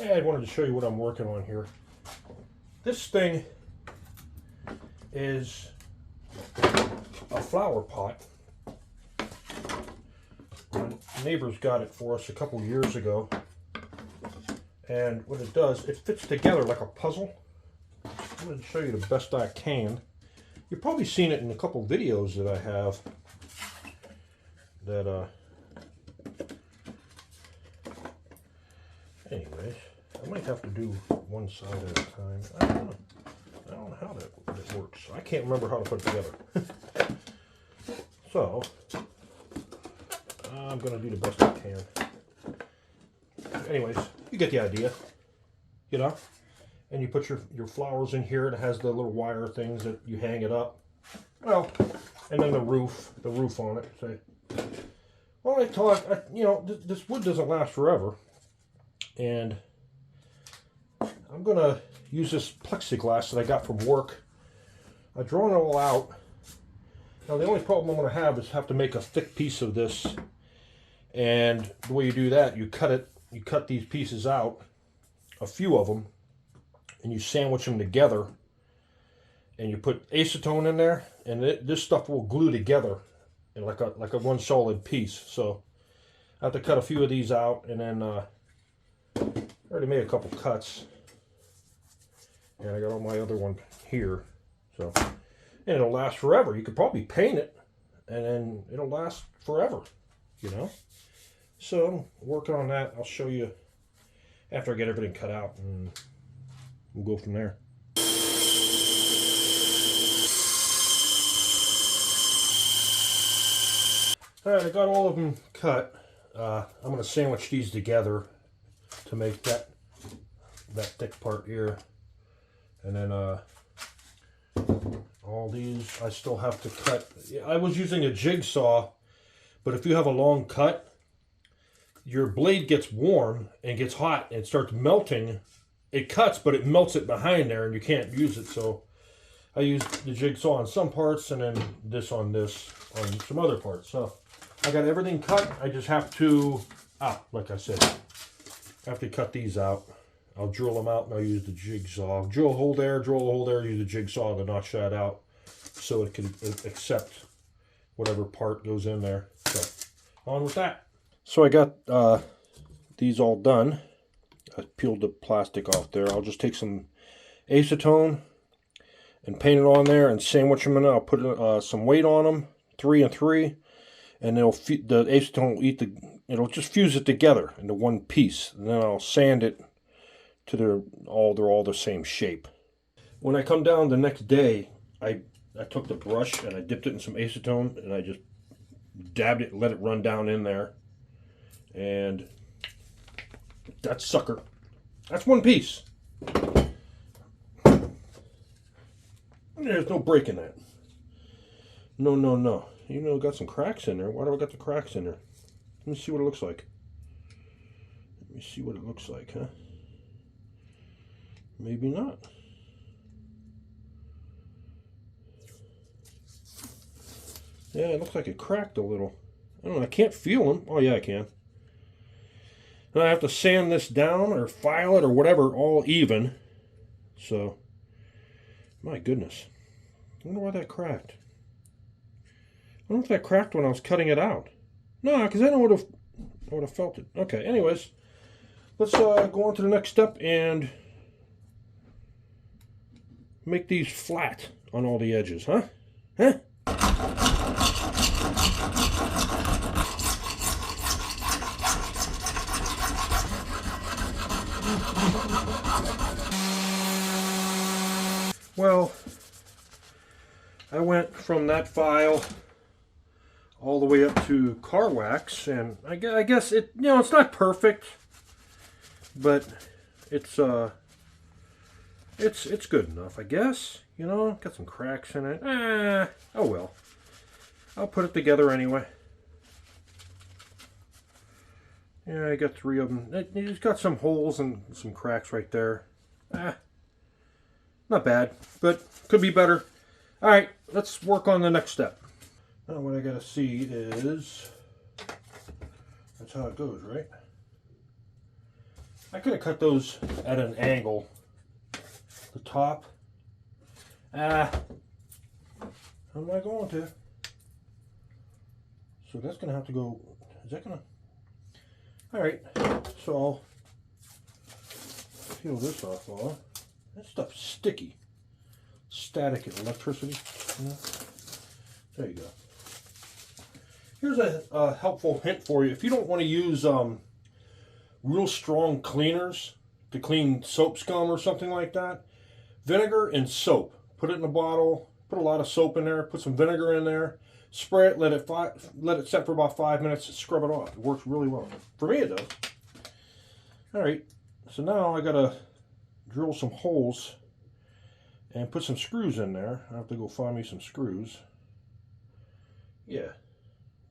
And I wanted to show you what I'm working on here. This thing is a flower pot. My neighbors got it for us a couple years ago. And what it does, it fits together like a puzzle. I'm going to show you the best I can. You've probably seen it in a couple videos that I have. That, anyways, I might have to do one side at a time. I don't know how that works. I can't remember how to put it together. So, I'm going to do the best I can. Anyways, you get the idea, you know? And you put your flowers in here. It has the little wire things that you hang it up. Well, and then the roof on it. Say, well, I thought, you know, this wood doesn't last forever. And I'm going to use this plexiglass that I got from work. I've drawn it all out. Now, the only problem I'm going to have is have to make a thick piece of this. And the way you do that, you cut these pieces out, a few of them, and you sandwich them together. And you put acetone in there, and this stuff will glue together in like a one solid piece. So I have to cut a few of these out, and then I already made a couple cuts, and I got all my other one here. So, and it'll last forever. You could probably paint it, and then it'll last forever, you know. So I'm working on that. I'll show you after I get everything cut out, and we'll go from there. Alright, I got all of them cut. I'm going to sandwich these together to make that thick part here. And then all these I still have to cut. I was using a jigsaw, but if you have a long cut, your blade gets warm and gets hot and it starts melting. It cuts, but it melts it behind there and you can't use it. So I used the jigsaw on some parts and then this on some other parts. So I got everything cut. I just have to, like I said, I have to cut these out. I'll drill them out and I'll use the jigsaw. Drill a hole there, use the jigsaw to notch that out so it can accept whatever part goes in there. So on with that. So I got these all done. I peeled the plastic off there. I'll just take some acetone and paint it on there and sandwich them in it. I'll put some weight on them, 3 and 3. And the acetone will it'll just fuse it together into one piece. And then I'll sand it to they're all the same shape. When I come down the next day, I took the brush and I dipped it in some acetone and I just dabbed it and let it run down in there. And that sucker, that's one piece. There's no breaking that. No. You know, got some cracks in there. Why do I got the cracks in there? Let me see what it looks like. Huh? Maybe not. Yeah, it looks like it cracked a little. I don't know, I can't feel them. Oh yeah, I can. And I have to sand this down or file it or whatever all even. So, my goodness. I wonder why that cracked. I wonder if that cracked when I was cutting it out. No, because I would have felt it. Okay, anyways, let's go on to the next step and make these flat on all the edges, huh? Well, I went from that file all the way up to car wax, and I guess it, you know, it's not perfect, but it's good enough, I guess. You know, got some cracks in it. Oh well. I'll put it together anyway. Yeah, I got 3 of them. It's got some holes and some cracks right there. Not bad, but could be better. All right, let's work on the next step. Now what I gotta see is, that's how it goes, right? I could have cut those at an angle. The top. How am I going to? So that's going to have to go. Is that going to? All right. So I'll peel this off. That stuff's sticky. Static and electricity. You know? There you go. Here's a helpful hint for you. If you don't want to use real strong cleaners to clean soap scum or something like that, vinegar and soap. Put it in a bottle, put a lot of soap in there, put some vinegar in there, spray it, let it set for about 5 minutes, scrub it off. It works really well. For me it does. Alright, so now I gotta drill some holes and put some screws in there. I have to go find me some screws. Yeah,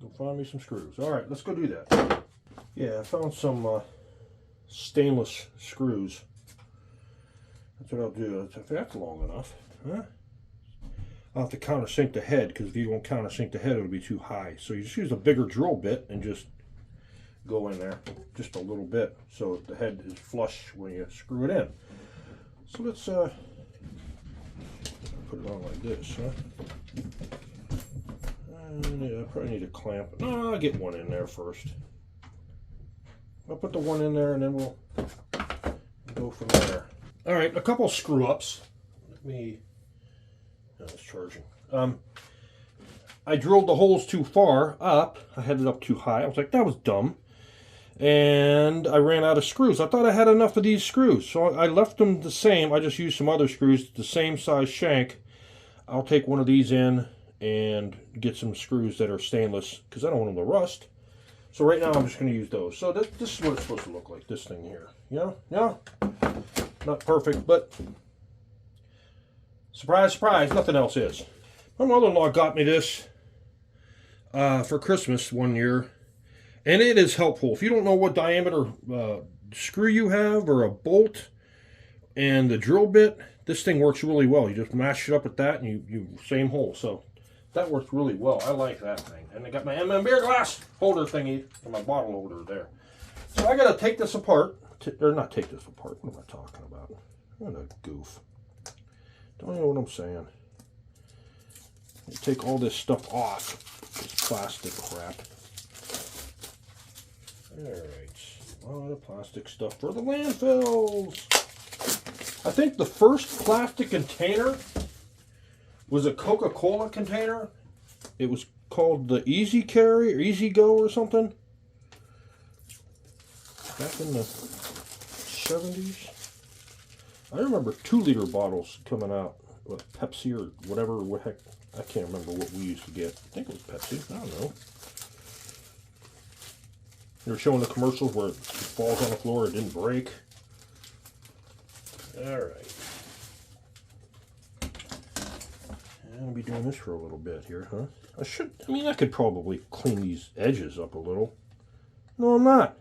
go find me some screws. Alright, let's go do that. Yeah, I found some stainless screws. That's what I'll do. If that's long enough, huh? I'll have to countersink the head, because if you don't countersink the head, it'll be too high. So you just use a bigger drill bit and just go in there just a little bit so the head is flush when you screw it in. So let's put it on like this, huh? Yeah, I probably need a clamp. No, I'll get one in there first. I'll put the one in there and then we'll go from there. All right, a couple screw ups. Let me. No, it's charging. I drilled the holes too far up. I had it up too high. I was like, that was dumb. And I ran out of screws. I thought I had enough of these screws, so I left them the same. I just used some other screws, the same size shank. I'll take one of these in and get some screws that are stainless because I don't want them to rust. So right now I'm just going to use those. So this is what it's supposed to look like, this thing here. Yeah? Not perfect, but surprise, surprise, nothing else is. My mother-in-law got me this for Christmas one year, and it is helpful. If you don't know what diameter screw you have or a bolt and the drill bit, this thing works really well. You just mash it up with that and you same hole. So that works really well. I like that thing. And I got my beer glass holder thingy and my bottle holder there. So I got to take this apart. Or not take this apart. What am I talking about? What a goof. Don't you know what I'm saying? You take all this stuff off. This plastic crap. Alright. A lot of plastic stuff for the landfills. I think the first plastic container was a Coca-Cola container. It was called the Easy Carry or Easy Go or something. Back in the 70s. I remember 2-liter bottles coming out with Pepsi or whatever. What heck? I can't remember what we used to get. I think it was Pepsi. I don't know. They were showing the commercials where it falls on the floor, it didn't break. Alright. I'm going to be doing this for a little bit here, huh? I could probably clean these edges up a little. No, I'm not.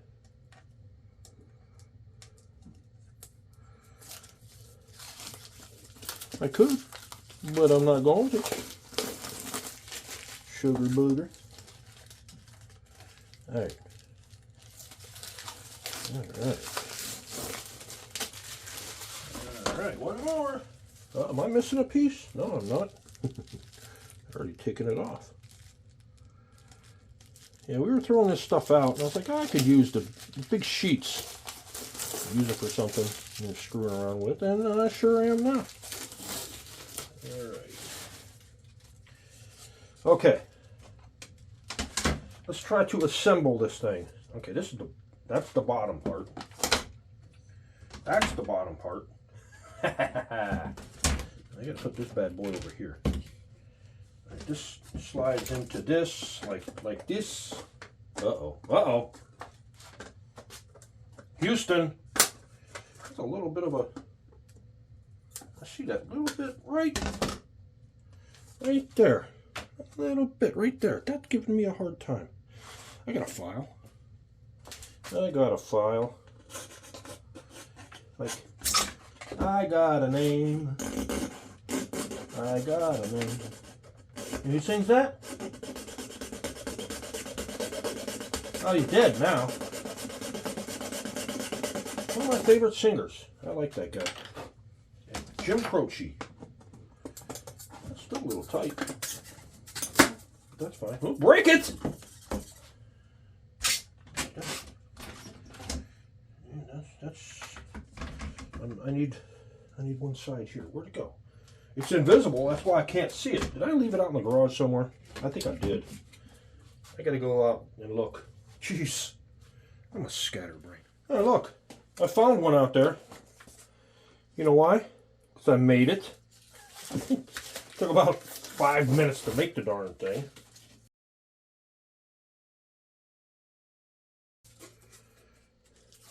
I could, but I'm not going to. Sugar booger. Alright. Alright, one more. Am I missing a piece? No, I'm not. I've already taken it off. Yeah, we were throwing this stuff out, and I was like, I could use the big sheets. Use it for something you're screwing around with, and I sure am now. Alright. Okay. Let's try to assemble this thing. Okay, that's the bottom part. That's the bottom part. I gotta put this bad boy over here. Right, this slides into this, like this. Uh-oh. Houston. That's a little bit of a... I see that little bit right there. A little bit right there. That's giving me a hard time. I got a file. Like, I got a name. I got a name. And who sings that? Oh, he's dead now. One of my favorite singers. I like that guy. And Jim Croce. That's still a little tight. That's fine. Oh, break it! I need one side here. Where'd it go? It's invisible. That's why I can't see it. Did I leave it out in the garage somewhere? I think I did. I gotta go out and look. Jeez. I'm a scatterbrain. Oh, look. I found one out there. You know why? Because I made it. Took about 5 minutes to make the darn thing.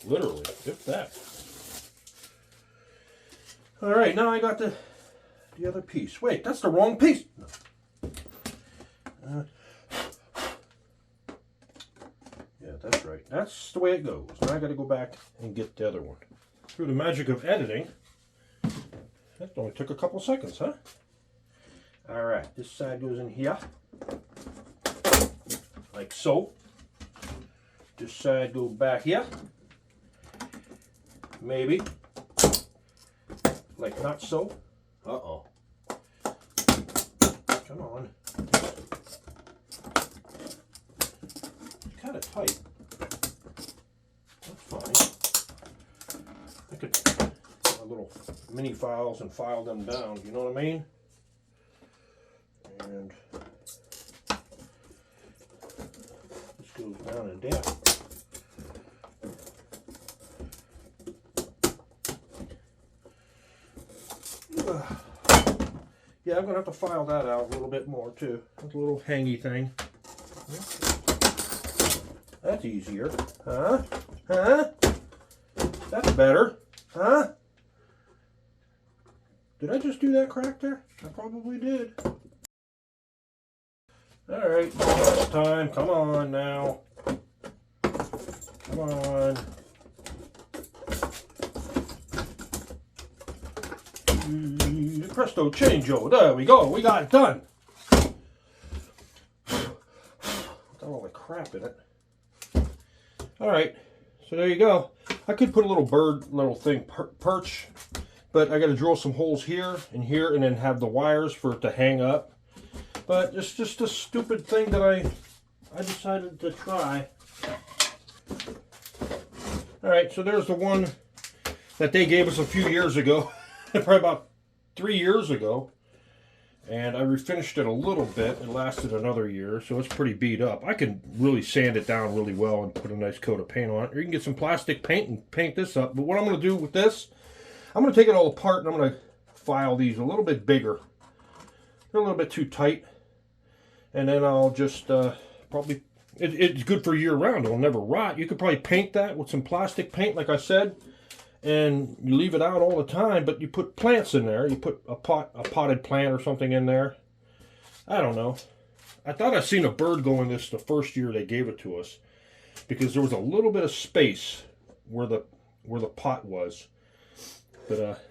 Literally, if that. All right, now I got the other piece. Wait, that's the wrong piece. No. Yeah, that's right. That's the way it goes. Now I got to go back and get the other one. Through the magic of editing, that only took a couple seconds, huh? All right, this side goes in here, like so. This side goes back here. Maybe. Like not so. Uh-oh. Come on. It's kind of tight. That's fine. I could take my little mini files and file them down. You know what I mean? And this goes down and down. Yeah, I'm going to have to file that out a little bit more too. That's a little hangy thing. That's easier. Huh? Huh? That's better. Huh? Did I just do that crack there? I probably did. Alright, last time. Come on now. Come on. Presto changeo. There we go. We got it done. Got all the crap in it. Alright, so there you go. I could put a little bird, little thing, perch, but I got to drill some holes here, and then have the wires for it to hang up. But it's just a stupid thing that I decided to try. Alright, so there's the one that they gave us a few years ago. Probably about 3 years ago. And I refinished it a little bit. It lasted another year, so it's pretty beat up. I can really sand it down really well and put a nice coat of paint on it. Or you can get some plastic paint and paint this up. But what I'm going to do with this, I'm going to take it all apart and I'm going to file these a little bit bigger. They're a little bit too tight. And then I'll just probably, it's good for year round. It'll never rot. You could probably paint that with some plastic paint, like I said. And you leave it out all the time, but you put plants in there. You put a potted plant or something in there. I don't know. I thought I seen a bird go in this the first year they gave it to us, because there was a little bit of space where the pot was. But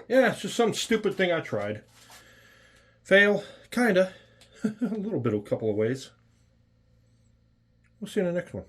yeah, it's just some stupid thing I tried. Fail, kinda. A little bit, a couple of ways. We'll see you in the next one.